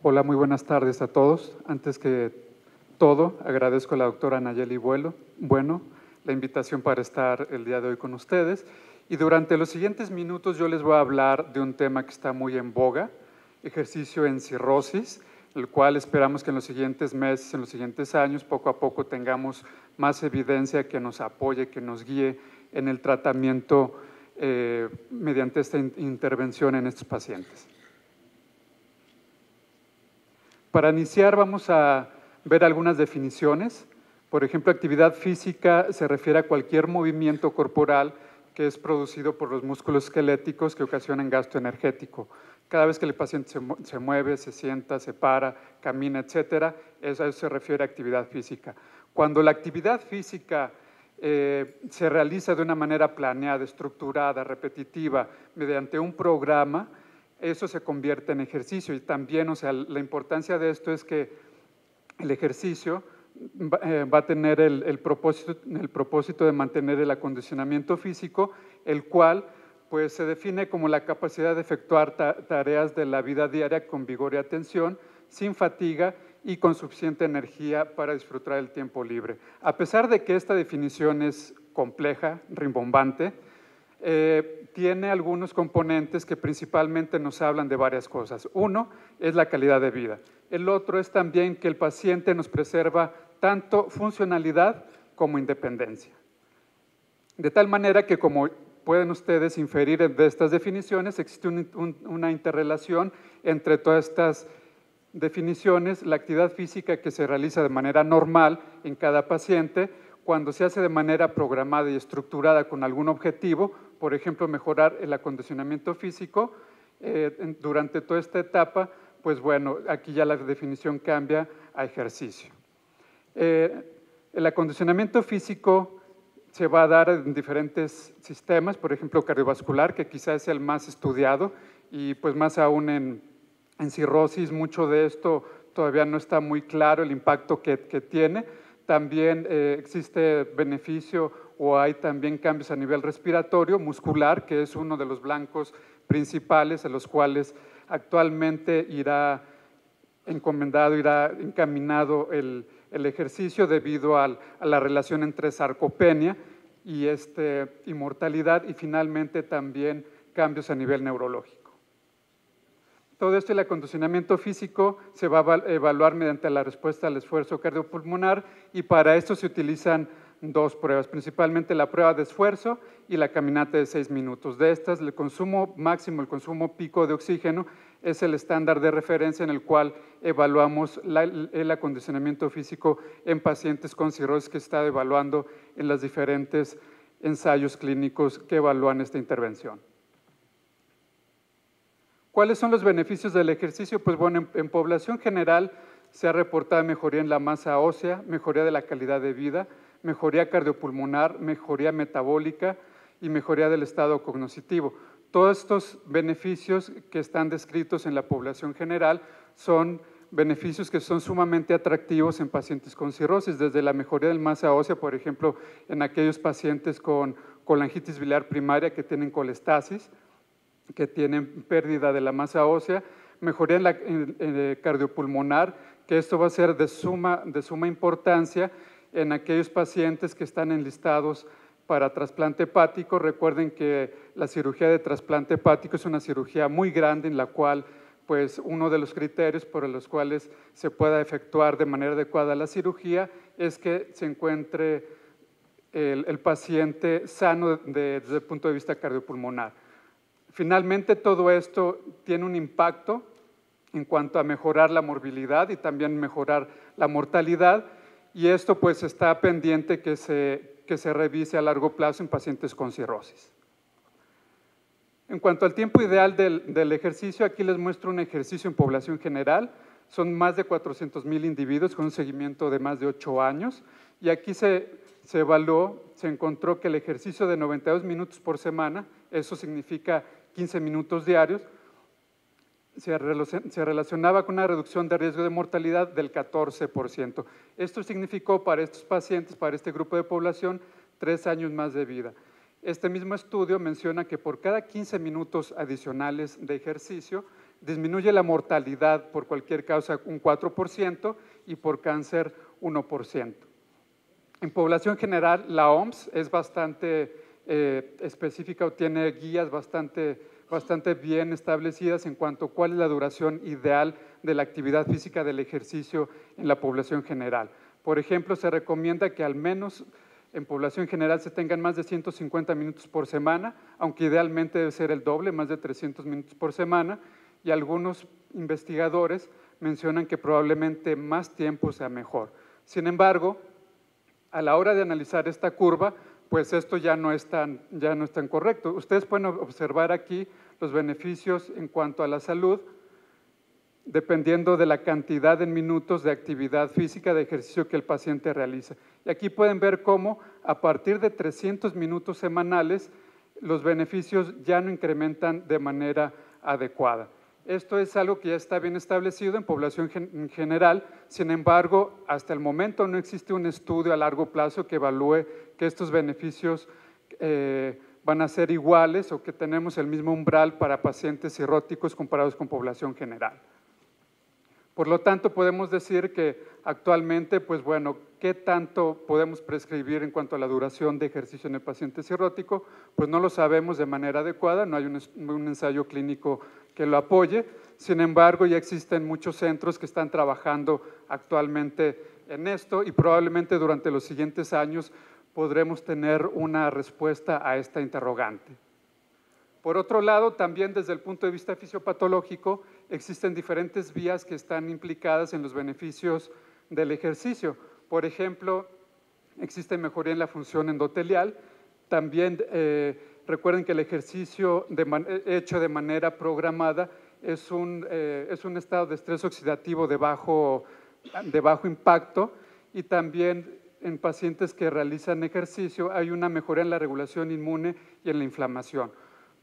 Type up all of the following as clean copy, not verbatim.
Hola, muy buenas tardes a todos. Antes que todo, agradezco a la doctora Nayeli Bueno la invitación para estar el día de hoy con ustedes. Y durante los siguientes minutos yo les voy a hablar de un tema que está muy en boga, ejercicio en cirrosis, el cual esperamos que en los siguientes meses, en los siguientes años, poco a poco tengamos más evidencia que nos apoye, que nos guíe en el tratamiento mediante esta intervención en estos pacientes. Para iniciar vamos a ver algunas definiciones. Por ejemplo, actividad física se refiere a cualquier movimiento corporal que es producido por los músculos esqueléticos que ocasionan gasto energético. Cada vez que el paciente se mueve, se sienta, se para, camina, etcétera, a eso se refiere a actividad física. Cuando la actividad física se realiza de una manera planeada, estructurada, repetitiva, mediante un programa, eso se convierte en ejercicio. Y también, o sea, la importancia de esto es que el ejercicio va a tener el propósito de mantener el acondicionamiento físico, el cual pues, se define como la capacidad de efectuar tareas de la vida diaria con vigor y atención, sin fatiga y con suficiente energía para disfrutar el tiempo libre. A pesar de que esta definición es compleja, rimbombante, tiene algunos componentes que principalmente nos hablan de varias cosas. Uno es la calidad de vida. El otro es también que el paciente nos preserva tanto funcionalidad como independencia. De tal manera que, como pueden ustedes inferir de estas definiciones, existe una interrelación entre todas estas definiciones, la actividad física que se realiza de manera normal en cada paciente, cuando se hace de manera programada y estructurada con algún objetivo, por ejemplo, mejorar el acondicionamiento físico, durante toda esta etapa, pues bueno, aquí ya la definición cambia a ejercicio. El acondicionamiento físico se va a dar en diferentes sistemas, por ejemplo, cardiovascular, que quizás es el más estudiado, y pues más aún en cirrosis, mucho de esto todavía no está muy claro el impacto que tiene. También existe beneficio o hay también cambios a nivel respiratorio, muscular, que es uno de los blancos principales a los cuales actualmente irá encomendado, irá encaminado el ejercicio debido a la relación entre sarcopenia y mortalidad, y finalmente también cambios a nivel neurológico. Todo esto, el acondicionamiento físico, se va a evaluar mediante la respuesta al esfuerzo cardiopulmonar, y para esto se utilizan dos pruebas, principalmente la prueba de esfuerzo y la caminata de 6 minutos. De estas, el consumo máximo, el consumo pico de oxígeno, es el estándar de referencia en el cual evaluamos el acondicionamiento físico en pacientes con cirrosis, que está evaluando en los diferentes ensayos clínicos que evalúan esta intervención. ¿Cuáles son los beneficios del ejercicio? Pues bueno, en población general se ha reportado mejoría en la masa ósea, mejoría de la calidad de vida, mejoría cardiopulmonar, mejoría metabólica y mejoría del estado cognitivo. Todos estos beneficios que están descritos en la población general son beneficios que son sumamente atractivos en pacientes con cirrosis, desde la mejoría de la masa ósea, por ejemplo, en aquellos pacientes con colangitis biliar primaria que tienen colestasis, que tienen pérdida de la masa ósea, mejoría en la cardiopulmonar, que esto va a ser de suma importancia en aquellos pacientes que están enlistados para trasplante hepático. Recuerden que la cirugía de trasplante hepático es una cirugía muy grande en la cual pues, uno de los criterios por los cuales se pueda efectuar de manera adecuada la cirugía es que se encuentre el paciente sano desde el punto de vista cardiopulmonar. Finalmente, todo esto tiene un impacto en cuanto a mejorar la morbilidad y también mejorar la mortalidad, y esto pues está pendiente que se revise a largo plazo en pacientes con cirrosis. En cuanto al tiempo ideal del ejercicio, aquí les muestro un ejercicio en población general. Son más de 400,000 individuos con un seguimiento de más de 8 años, y aquí se evaluó, se encontró que el ejercicio de 92 minutos por semana, eso significa 15 minutos diarios, se relacionaba con una reducción de riesgo de mortalidad del 14%. Esto significó para estos pacientes, para este grupo de población, 3 años más de vida. Este mismo estudio menciona que por cada 15 minutos adicionales de ejercicio, disminuye la mortalidad por cualquier causa un 4% y por cáncer 1%. En población general, la OMS es bastante específica o tiene guías bastante bien establecidas en cuanto a cuál es la duración ideal de la actividad física del ejercicio en la población general. Por ejemplo, se recomienda que al menos en población general se tengan más de 150 minutos por semana, aunque idealmente debe ser el doble, más de 300 minutos por semana, y algunos investigadores mencionan que probablemente más tiempo sea mejor. Sin embargo, a la hora de analizar esta curva, pues esto ya no es tan correcto. Ustedes pueden observar aquí los beneficios en cuanto a la salud, dependiendo de la cantidad en minutos de actividad física, de ejercicio que el paciente realiza. Y aquí pueden ver cómo a partir de 300 minutos semanales, los beneficios ya no incrementan de manera adecuada. Esto es algo que ya está bien establecido en población en general, sin embargo, hasta el momento no existe un estudio a largo plazo que evalúe que estos beneficios van a ser iguales o que tenemos el mismo umbral para pacientes cirróticos comparados con población general. Por lo tanto, podemos decir que actualmente, pues bueno, ¿qué tanto podemos prescribir en cuanto a la duración de ejercicio en el paciente cirrótico? Pues no lo sabemos de manera adecuada, no hay un ensayo clínico que lo apoye. Sin embargo, ya existen muchos centros que están trabajando actualmente en esto y probablemente durante los siguientes años podremos tener una respuesta a esta interrogante. Por otro lado, también desde el punto de vista fisiopatológico, existen diferentes vías que están implicadas en los beneficios del ejercicio. Por ejemplo, existe mejoría en la función endotelial. También recuerden que el ejercicio hecho de manera programada es un estado de estrés oxidativo de bajo impacto, y también en pacientes que realizan ejercicio hay una mejoría en la regulación inmune y en la inflamación.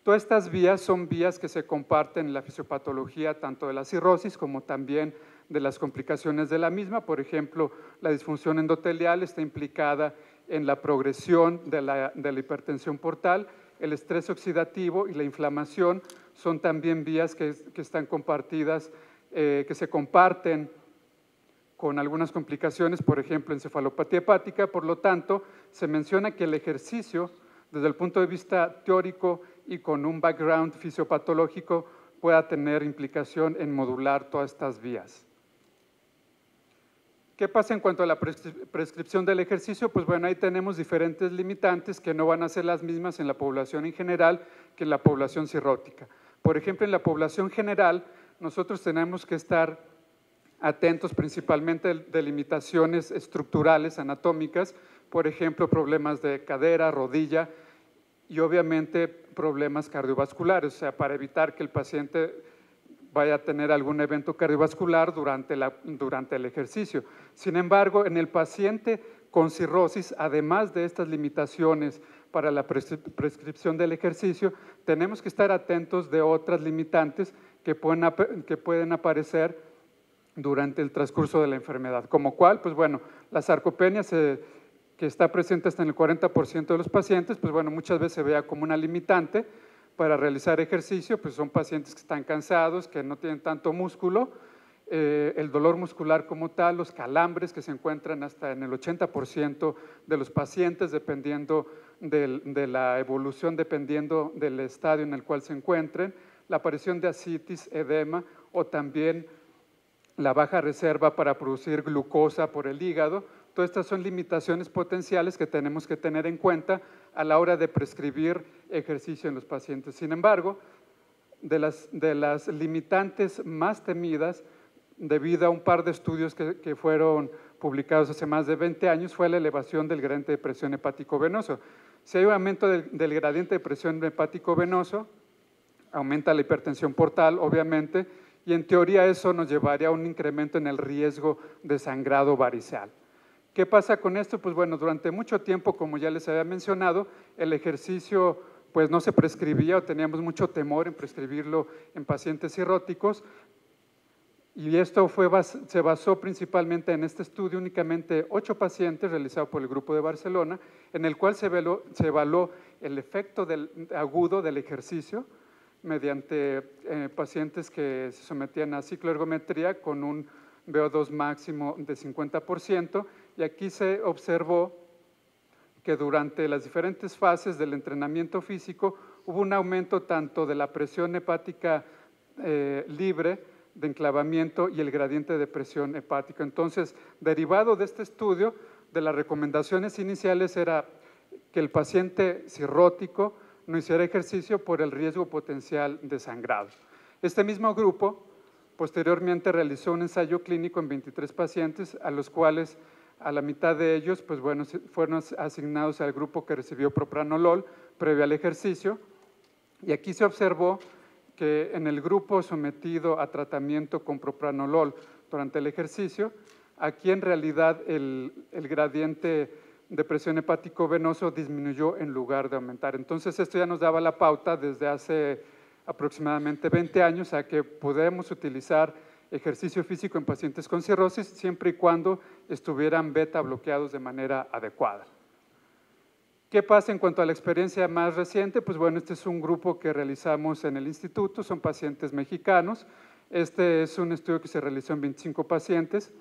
Todas estas vías son vías que se comparten en la fisiopatología tanto de la cirrosis como también de las complicaciones de la misma. Por ejemplo, la disfunción endotelial está implicada en la progresión de la hipertensión portal, el estrés oxidativo y la inflamación son también vías que están compartidas, que se comparten con algunas complicaciones, por ejemplo, encefalopatía hepática. Por lo tanto, se menciona que el ejercicio, desde el punto de vista teórico y con un background fisiopatológico, pueda tener implicación en modular todas estas vías. ¿Qué pasa en cuanto a la prescripción del ejercicio? Pues bueno, ahí tenemos diferentes limitantes que no van a ser las mismas en la población en general que en la población cirrótica. Por ejemplo, en la población general, nosotros tenemos que estar atentos principalmente de limitaciones estructurales, anatómicas, por ejemplo, problemas de cadera, rodilla y obviamente problemas cardiovasculares, o sea, para evitar que el paciente vaya a tener algún evento cardiovascular durante el ejercicio. Sin embargo, en el paciente con cirrosis, además de estas limitaciones para la prescripción del ejercicio, tenemos que estar atentos de otras limitantes que pueden aparecer durante el transcurso de la enfermedad. ¿Como cuál? Pues bueno, la sarcopenia que está presente hasta en el 40% de los pacientes, pues bueno, muchas veces se vea como una limitante para realizar ejercicio, pues son pacientes que están cansados, que no tienen tanto músculo, el dolor muscular como tal, los calambres que se encuentran hasta en el 80% de los pacientes, dependiendo de la evolución, dependiendo del estadio en el cual se encuentren, la aparición de ascitis, edema o también la baja reserva para producir glucosa por el hígado. Todas estas son limitaciones potenciales que tenemos que tener en cuenta a la hora de prescribir ejercicio en los pacientes. Sin embargo, de las limitantes más temidas, debido a un par de estudios que fueron publicados hace más de 20 años, fue la elevación del gradiente de presión hepático-venoso. Si hay un aumento del gradiente de presión hepático-venoso, aumenta la hipertensión portal, obviamente, y en teoría eso nos llevaría a un incremento en el riesgo de sangrado variceal. ¿Qué pasa con esto? Pues bueno, durante mucho tiempo, como ya les había mencionado, el ejercicio pues no se prescribía o teníamos mucho temor en prescribirlo en pacientes cirróticos, y esto se basó principalmente en este estudio, únicamente 8 pacientes realizado por el Grupo de Barcelona, en el cual se evaluó el efecto agudo del ejercicio mediante pacientes que se sometían a cicloergometría con un VO2 máximo de 50%, y aquí se observó que durante las diferentes fases del entrenamiento físico hubo un aumento tanto de la presión hepática libre de enclavamiento y el gradiente de presión hepática. Entonces, derivado de este estudio, de las recomendaciones iniciales era que el paciente cirrótico no hiciera ejercicio por el riesgo potencial de sangrado. Este mismo grupo posteriormente realizó un ensayo clínico en 23 pacientes, a los cuales a la mitad de ellos pues bueno, fueron asignados al grupo que recibió propranolol previo al ejercicio, y aquí se observó que en el grupo sometido a tratamiento con propranolol durante el ejercicio, aquí en realidad el gradiente de presión hepático venoso disminuyó en lugar de aumentar. Entonces esto ya nos daba la pauta desde hace aproximadamente 20 años a que podemos utilizar ejercicio físico en pacientes con cirrosis siempre y cuando estuvieran beta bloqueados de manera adecuada. ¿Qué pasa en cuanto a la experiencia más reciente? Pues bueno, este es un grupo que realizamos en el instituto, son pacientes mexicanos. Este es un estudio que se realizó en 25 pacientes,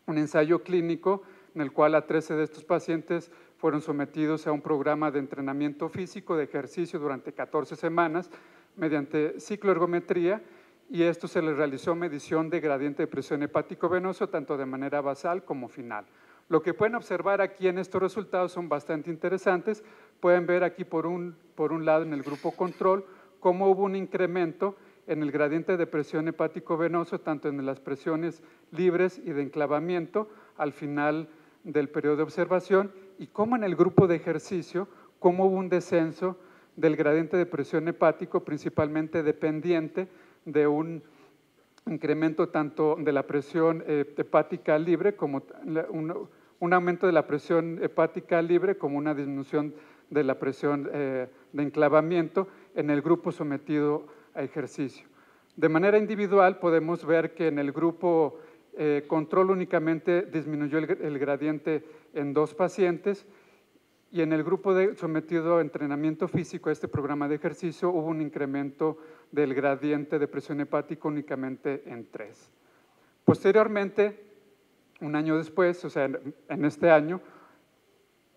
un ensayo clínico en el cual a 13 de estos pacientes fueron sometidos a un programa de entrenamiento físico, de ejercicio durante 14 semanas mediante cicloergometría, y esto se les realizó medición de gradiente de presión hepático venoso tanto de manera basal como final. Lo que pueden observar aquí en estos resultados son bastante interesantes. Pueden ver aquí por un lado en el grupo control cómo hubo un incremento en el gradiente de presión hepático venoso tanto en las presiones libres y de enclavamiento al final del periodo de observación, y cómo en el grupo de ejercicio, cómo hubo un descenso del gradiente de presión hepático, principalmente dependiente de un incremento tanto de la presión hepática libre, como un aumento de la presión hepática libre, como una disminución de la presión de enclavamiento en el grupo sometido a ejercicio. De manera individual podemos ver que en el grupo control únicamente disminuyó el gradiente en 2 pacientes, y en el grupo sometido a entrenamiento físico a este programa de ejercicio hubo un incremento del gradiente de presión hepática únicamente en 3. Posteriormente, un año después, o sea, en este año,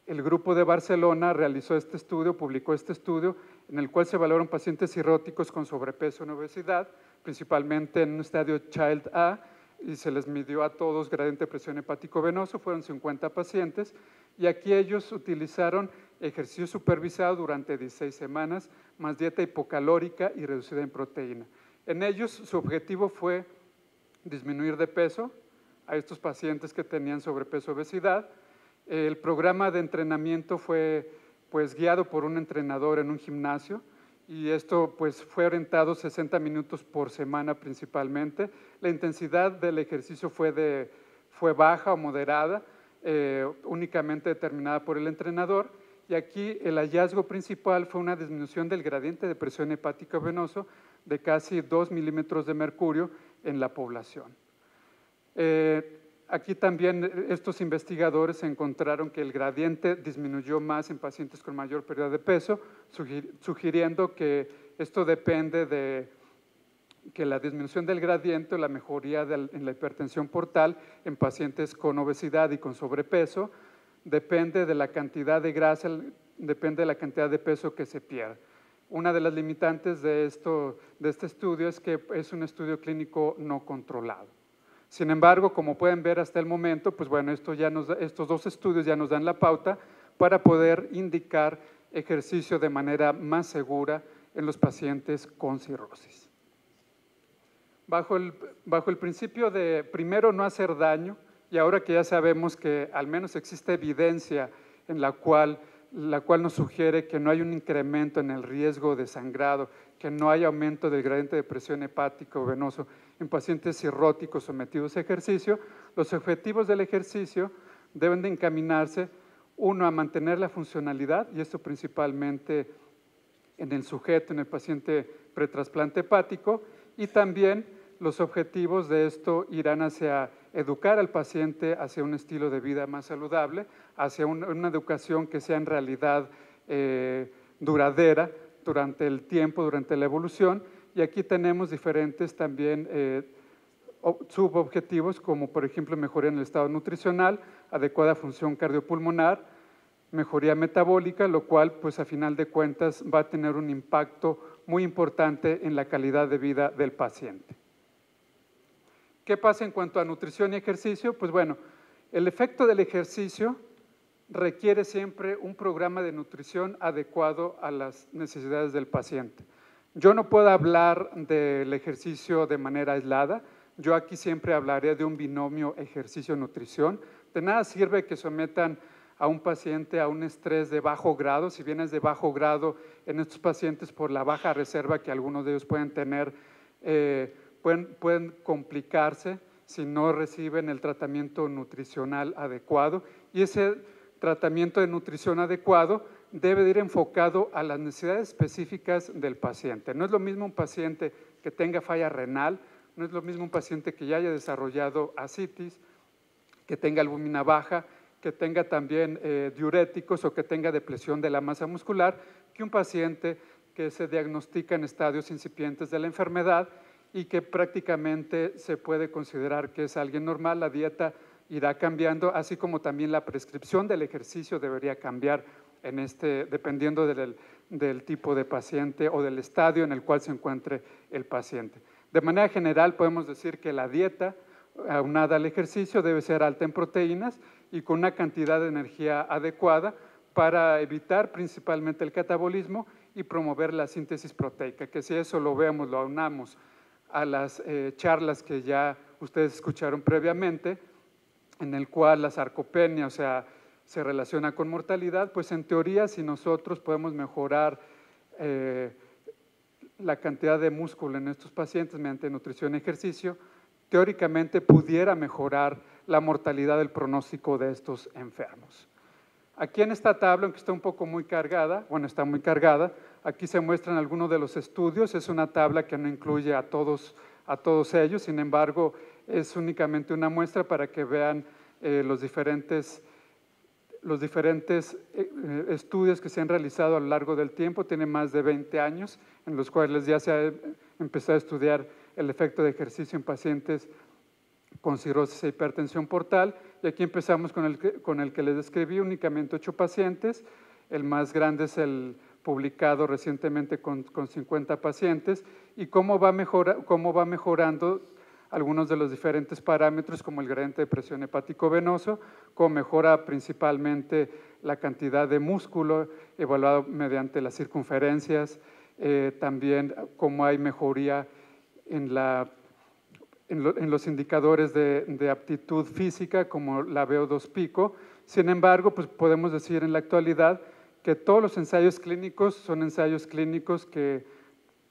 el grupo de Barcelona realizó este estudio, publicó este estudio, en el cual se evaluaron pacientes cirróticos con sobrepeso y obesidad, principalmente en un estadio Child A, y se les midió a todos gradiente de presión hepático venoso, fueron 50 pacientes, y aquí ellos utilizaron ejercicio supervisado durante 16 semanas, más dieta hipocalórica y reducida en proteína. En ellos su objetivo fue disminuir de peso a estos pacientes que tenían sobrepeso obesidad. El programa de entrenamiento fue pues guiado por un entrenador en un gimnasio, y esto pues fue orientado 60 minutos por semana principalmente. La intensidad del ejercicio fue baja o moderada, únicamente determinada por el entrenador, y aquí el hallazgo principal fue una disminución del gradiente de presión hepática venoso de casi 2 milímetros de mercurio en la población. Aquí también estos investigadores encontraron que el gradiente disminuyó más en pacientes con mayor pérdida de peso, sugiriendo que esto depende de que la disminución del gradiente o la mejoría en la hipertensión portal en pacientes con obesidad y con sobrepeso depende de la cantidad de grasa, depende de la cantidad de peso que se pierde. Una de las limitantes de este estudio es que es un estudio clínico no controlado. Sin embargo, como pueden ver hasta el momento, pues bueno, estos 2 estudios ya nos dan la pauta para poder indicar ejercicio de manera más segura en los pacientes con cirrosis. Bajo el principio de primero no hacer daño, y ahora que ya sabemos que al menos existe evidencia en la cual nos sugiere que no hay un incremento en el riesgo de sangrado, que no hay aumento del gradiente de presión hepático venoso en pacientes cirróticos sometidos a ejercicio, los objetivos del ejercicio deben de encaminarse, uno, a mantener la funcionalidad, y esto principalmente en el sujeto, en el paciente pretrasplante hepático, y también los objetivos de esto irán hacia educar al paciente hacia un estilo de vida más saludable, hacia una educación que sea en realidad duradera, durante el tiempo, durante la evolución, y aquí tenemos diferentes también subobjetivos, como por ejemplo mejoría en el estado nutricional, adecuada función cardiopulmonar, mejoría metabólica, lo cual pues a final de cuentas va a tener un impacto muy importante en la calidad de vida del paciente. ¿Qué pasa en cuanto a nutrición y ejercicio? Pues bueno, el efecto del ejercicio requiere siempre un programa de nutrición adecuado a las necesidades del paciente. Yo no puedo hablar del ejercicio de manera aislada, yo aquí siempre hablaré de un binomio ejercicio-nutrición. De nada sirve que sometan a un paciente a un estrés de bajo grado, si bien es de bajo grado en estos pacientes por la baja reserva que algunos de ellos pueden tener, pueden complicarse si no reciben el tratamiento nutricional adecuado, y ese tratamiento de nutrición adecuado debe de ir enfocado a las necesidades específicas del paciente. No es lo mismo un paciente que tenga falla renal, no es lo mismo un paciente que ya haya desarrollado ascitis, que tenga albúmina baja, que tenga también diuréticos o que tenga depresión de la masa muscular, que un paciente que se diagnostica en estadios incipientes de la enfermedad y que prácticamente se puede considerar que es alguien normal. La dieta irá cambiando, así como también la prescripción del ejercicio debería cambiar dependiendo del tipo de paciente o del estadio en el cual se encuentre el paciente. De manera general podemos decir que la dieta aunada al ejercicio debe ser alta en proteínas y con una cantidad de energía adecuada para evitar principalmente el catabolismo y promover la síntesis proteica, que si eso lo vemos, lo aunamos a las charlas que ya ustedes escucharon previamente, en el cual la sarcopenia, o sea, se relaciona con mortalidad, pues en teoría si nosotros podemos mejorar la cantidad de músculo en estos pacientes mediante nutrición y ejercicio, teóricamente pudiera mejorar la mortalidad del pronóstico de estos enfermos. Aquí en esta tabla, aunque está un poco muy cargada, bueno, está muy cargada, aquí se muestran algunos de los estudios, es una tabla que no incluye a todos ellos, sin embargo, es únicamente una muestra para que vean los diferentes estudios que se han realizado a lo largo del tiempo, tienen más de 20 años, en los cuales ya se ha empezado a estudiar el efecto de ejercicio en pacientes con cirrosis e hipertensión portal, y aquí empezamos con el que les describí, únicamente 8 pacientes, el más grande es el publicado recientemente con 50 pacientes, y cómo va mejorando algunos de los diferentes parámetros como el gradiente de presión hepático-venoso, cómo mejora principalmente la cantidad de músculo evaluado mediante las circunferencias, también cómo hay mejoría en los indicadores de aptitud física como la VO2 pico. Sin embargo, pues podemos decir en la actualidad que todos los ensayos clínicos son ensayos clínicos que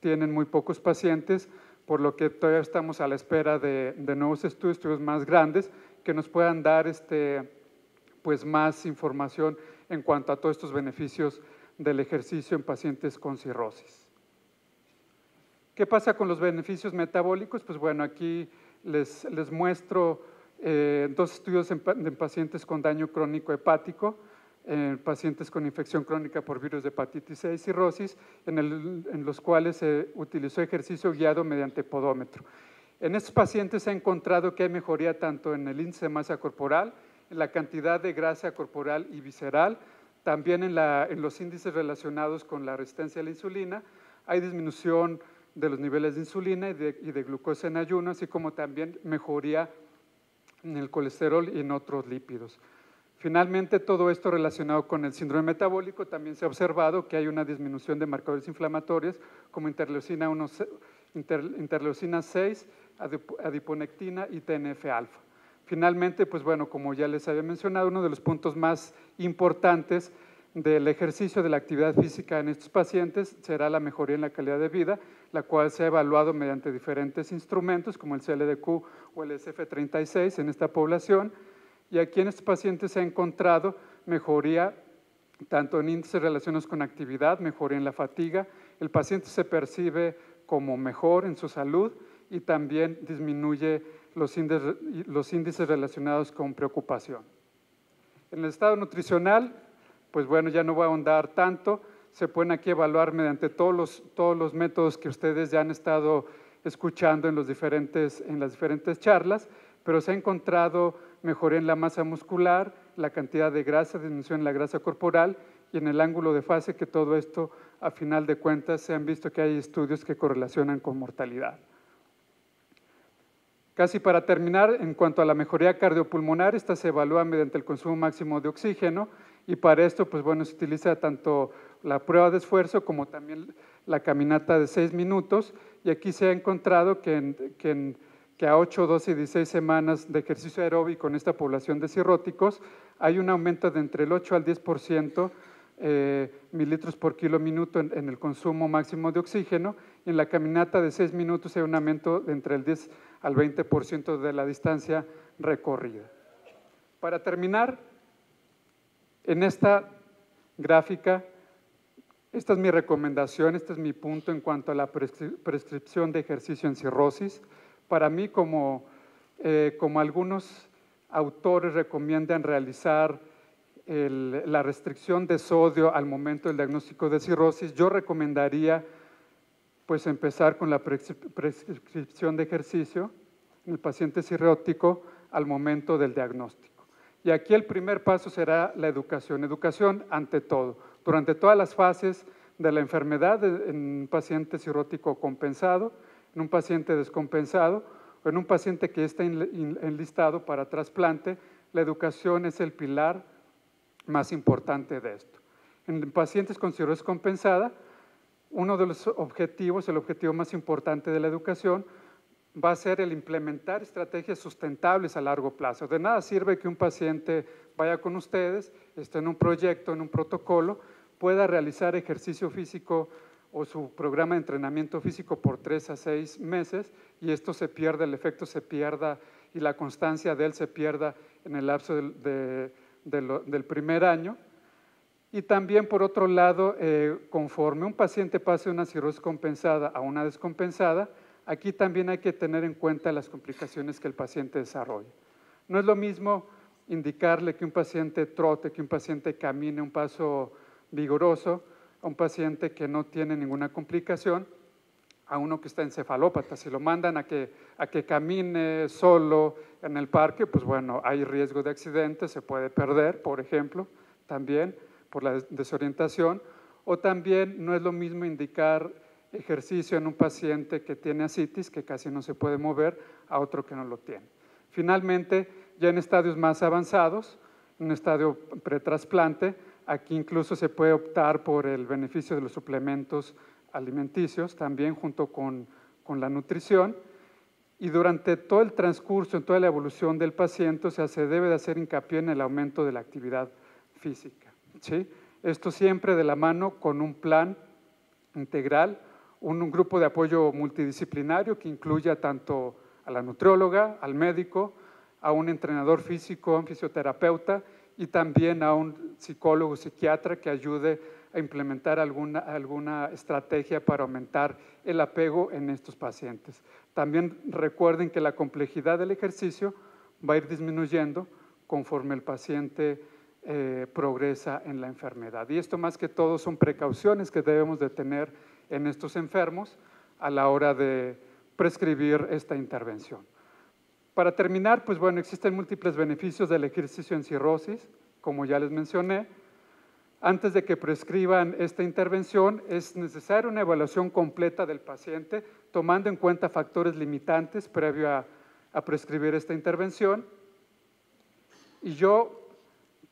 tienen muy pocos pacientes, por lo que todavía estamos a la espera de nuevos estudios más grandes que nos puedan dar pues más información en cuanto a todos estos beneficios del ejercicio en pacientes con cirrosis. ¿Qué pasa con los beneficios metabólicos? Pues bueno, aquí les muestro 2 estudios en pacientes con daño crónico hepático, pacientes con infección crónica por virus de hepatitis C y cirrosis, en los cuales se utilizó ejercicio guiado mediante podómetro. En estos pacientes se ha encontrado que hay mejoría tanto en el índice de masa corporal, en la cantidad de grasa corporal y visceral, también en los índices relacionados con la resistencia a la insulina. Hay disminución de los niveles de insulina y de glucosa en ayuno, así como también mejoría en el colesterol y en otros lípidos. Finalmente, todo esto relacionado con el síndrome metabólico, también se ha observado que hay una disminución de marcadores inflamatorios como interleucina 6, adiponectina y TNF-alfa. Finalmente, pues bueno, como ya les había mencionado, uno de los puntos más importantes del ejercicio de la actividad física en estos pacientes será la mejoría en la calidad de vida, la cual se ha evaluado mediante diferentes instrumentos como el CLDQ o el SF36 en esta población, y aquí en estos pacientes se ha encontrado mejoría tanto en índices relacionados con actividad, mejoría en la fatiga, el paciente se percibe como mejor en su salud y también disminuye los índices relacionados con preocupación. En el estado nutricional, pues bueno, ya no voy a ahondar tanto, se pueden aquí evaluar mediante todos los métodos que ustedes ya han estado escuchando en las diferentes charlas, pero se ha encontrado mejoría en la masa muscular, la cantidad de grasa, disminución en la grasa corporal y en el ángulo de fase, que todo esto, a final de cuentas, se han visto que hay estudios que correlacionan con mortalidad. Casi para terminar, en cuanto a la mejoría cardiopulmonar, esta se evalúa mediante el consumo máximo de oxígeno y para esto, pues bueno, se utiliza tanto la prueba de esfuerzo como también la caminata de 6 minutos y aquí se ha encontrado que a 8, 12 y 16 semanas de ejercicio aeróbico en esta población de cirróticos hay un aumento de entre el 8 al 10% mililitros por kilo minuto en el consumo máximo de oxígeno y en la caminata de 6 minutos hay un aumento de entre el 10 al 20% de la distancia recorrida. Para terminar, en esta gráfica, esta es mi recomendación, este es mi punto en cuanto a la prescripción de ejercicio en cirrosis. Para mí, como algunos autores recomiendan realizar la restricción de sodio al momento del diagnóstico de cirrosis, yo recomendaría pues empezar con la prescripción de ejercicio en el paciente cirrótico al momento del diagnóstico. Y aquí el primer paso será la educación ante todo. Durante todas las fases de la enfermedad, en un paciente cirrótico compensado, en un paciente descompensado o en un paciente que está enlistado para trasplante, la educación es el pilar más importante de esto. En pacientes con cirrosis compensada, uno de los objetivos, el objetivo más importante de la educación, va a ser el implementar estrategias sustentables a largo plazo. De nada sirve que un paciente vaya con ustedes, esté en un proyecto, en un protocolo, pueda realizar ejercicio físico o su programa de entrenamiento físico por 3 a 6 meses y esto se pierde, el efecto se pierda y la constancia de él se pierda en el lapso del primer año. Y también, por otro lado, conforme un paciente pase de una cirrosis compensada a una descompensada, aquí también hay que tener en cuenta las complicaciones que el paciente desarrolla. No es lo mismo indicarle que un paciente trote, que un paciente camine un paso vigoroso, a un paciente que no tiene ninguna complicación, a uno que está encefalópata. Si lo mandan a que camine solo en el parque, pues bueno, hay riesgo de accidente, se puede perder, por ejemplo, también por la desorientación, o también no es lo mismo indicar ejercicio en un paciente que tiene ascitis, que casi no se puede mover, a otro que no lo tiene. Finalmente, ya en estadios más avanzados, en un estadio pretrasplante, aquí incluso se puede optar por el beneficio de los suplementos alimenticios, también junto con la nutrición, y durante todo el transcurso, en toda la evolución del paciente, o sea, se debe de hacer hincapié en el aumento de la actividad física. ¿Sí? Esto siempre de la mano con un plan integral, un grupo de apoyo multidisciplinario que incluya tanto a la nutrióloga, al médico, a un entrenador físico, a un fisioterapeuta y también a un psicólogo, psiquiatra que ayude a implementar alguna estrategia para aumentar el apego en estos pacientes. También recuerden que la complejidad del ejercicio va a ir disminuyendo conforme el paciente progresa en la enfermedad. Y esto más que todo son precauciones que debemos de tener en estos enfermos a la hora de prescribir esta intervención. Para terminar, pues bueno, existen múltiples beneficios del ejercicio en cirrosis, como ya les mencioné. Antes de que prescriban esta intervención, es necesaria una evaluación completa del paciente, tomando en cuenta factores limitantes previo a prescribir esta intervención. Y yo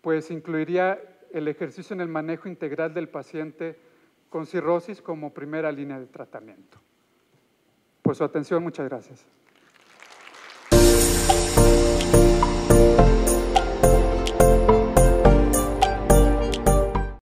pues incluiría el ejercicio en el manejo integral del paciente con cirrosis como primera línea de tratamiento. Por su atención, muchas gracias.